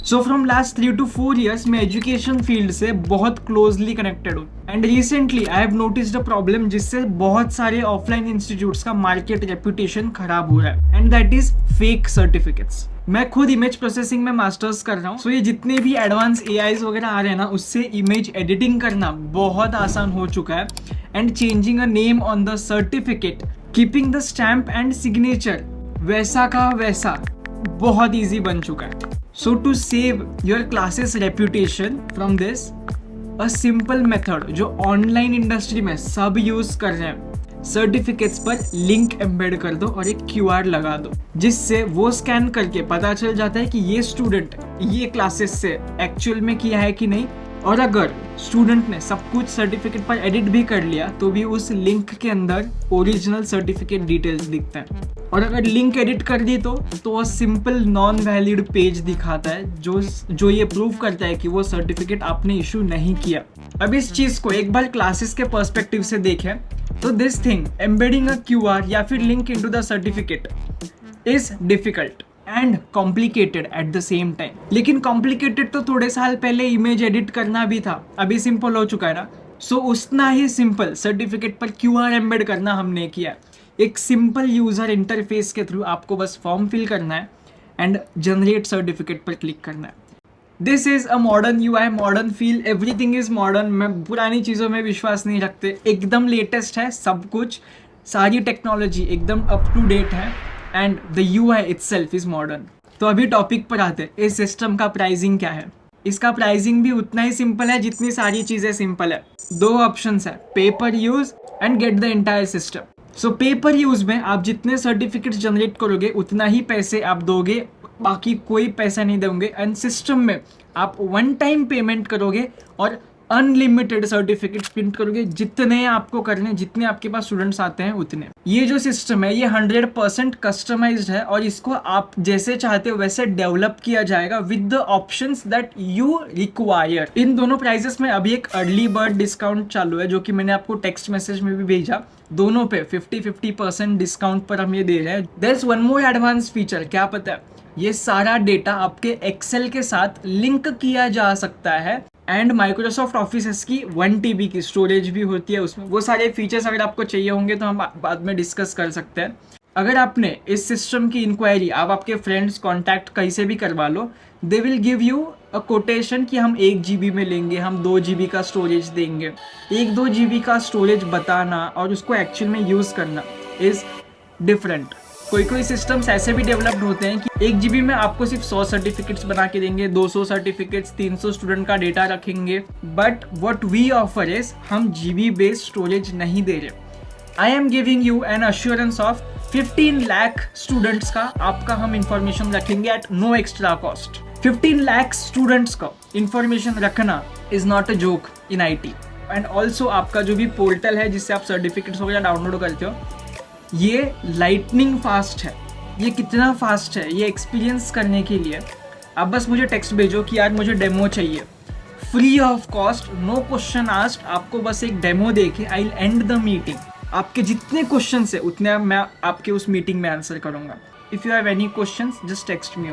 So from last 3 to 4 years मैं education field से बहुत क्लोजली कनेक्टेड हूँ and recently I have noticed a problem जिससे बहुत सारे ऑफलाइन इंस्टीट्यूट्स का मार्केट रेपुटेशन खराब हो रहा है, and that is fake certificates. मैं खुद इमेज प्रोसेसिंग में मास्टर्स कर रहा हूँ, सो ये जितने भी एडवांस एआईज वगैरह आ रहे हैं ना, उससे इमेज एडिटिंग करना बहुत आसान हो चुका है and changing a name on the certificate, keeping the stamp and signature वैसा का वैसा बहुत ईजी बन चुका है। So to save your classes reputation from this, a simple method जो ऑनलाइन इंडस्ट्री में सब यूज कर रहे हैं, सर्टिफिकेट्स पर लिंक एम्बेड कर दो और एक QR लगा दो, जिससे वो स्कैन करके पता चल जाता है कि ये स्टूडेंट ये क्लासेस से एक्चुअल में किया है कि नहीं, और अगर स्टूडेंट ने सब कुछ सर्टिफिकेट पर एडिट भी कर लिया तो भी उस लिंक के अंदर ओरिजिनल सर्टिफिकेट डिटेल्स दिखते हैं। और अगर लिंक एडिट कर दी तो सिंपल नॉन वैलिड पेज दिखाता है जो ये प्रूव करता है कि वो सर्टिफिकेट आपने इशू नहीं किया। अब इस चीज को एक बार क्लासेस के पर्सपेक्टिव से देखें तो this thing embedding a QR या फिर link into the certificate is difficult and complicated at the same time. लेकिन कॉम्प्लिकेटेड तो थोड़े साल पहले इमेज एडिट करना भी था, अभी सिंपल हो चुका है ना। सो उतना ही सिंपल सर्टिफिकेट पर QR एम्बेड करना हमने किया। एक सिंपल यूजर इंटरफेस के थ्रू आपको बस फॉर्म फिल करना है एंड जनरेट सर्टिफिकेट पर क्लिक करना है। This is a modern UI, modern feel, everything is modern. मैं पुरानी चीज़ों में विश्वास नहीं रखते, एकदम लेटेस्ट है सब कुछ, सारी टेक्नोलॉजी एकदम अप टू डेट है and the UI itself is modern. तो अभी टॉपिक पर आते हैं, इस सिस्टम का प्राइसिंग क्या है। इसका प्राइसिंग भी उतना ही सिंपल है जितनी सारी चीज़ें सिंपल है। 2 ऑप्शंस है, pay per use and get the entire system. So pay per use में आप जितने सर्टिफिकेट्स जनरेट करोगे उतना ही पैसे आप दोगे, बाकी कोई पैसा नहीं दोगे। एंड सिस्टम में आप 1 टाइम पेमेंट करोगे और अनलिमिटेड सर्टिफिकेट्स प्रिंट करोगे, जितने आपको करने, जितने आपके पास स्टूडेंट्स आते हैं उतने। ये जो सिस्टम है ये 100% कस्टमाइज्ड है और इसको आप जैसे चाहते हो वैसे डेवलप किया जाएगा with the options that you require. इन दोनों प्राइजेस में अभी एक अर्ली बर्ड डिस्काउंट चालू है जो कि मैंने आपको टेक्स्ट मैसेज में भी भेजा। दोनों पे 50% डिस्काउंट पर हम ये दे रहे हैं। There is one more advance feature, क्या पता है, ये सारा डेटा आपके एक्सेल के साथ लिंक किया जा सकता है एंड माइक्रोसॉफ्ट ऑफिस की 1 TB की स्टोरेज भी होती है उसमें। वो सारे फीचर्स अगर आपको चाहिए होंगे तो हम बाद में डिस्कस कर सकते हैं। अगर आपने इस सिस्टम की इंक्वायरी आप आपके फ्रेंड्स कॉन्टैक्ट कहीं से भी करवा लो, they will give you a quotation कि हम 1 GB में लेंगे, हम 2 GB का स्टोरेज देंगे। 1-2 GB का स्टोरेज बताना और उसको एक्चुअल में यूज़ करना इज़ डिफरेंट। कोई सिस्टम्स ऐसे भी डेवलप्ड होते हैं कि 1 GB में आपको सिर्फ 100 सर्टिफिकेट्स बना के देंगे, 200 सर्टिफिकेट्स, 300 स्टूडेंट का डेटा रखेंगे। But what we offer is हम GB बेस्ड स्टोरेज नहीं दे रहे। I am giving you an assurance of 15 lakh students का आपका हम इंफॉर्मेशन रखेंगे at no extra cost. 15 lakh students का इंफॉर्मेशन रखना is not a joke in IT। And also आपका जो भी पोर्टल है जिससे आप सर्टिफिकेट्स वगैरह डाउनलोड करते हो, ये लाइटनिंग फास्ट है। ये कितना फास्ट है ये एक्सपीरियंस करने के लिए आप बस मुझे टेक्स्ट भेजो कि यार मुझे डेमो चाहिए, free of cost, no question asked. आपको बस एक डेमो देके I will end the meeting. आपके जितने क्वेश्चन है उतने मैं आपके उस मीटिंग में आंसर करूंगा। If you have any questions just text me.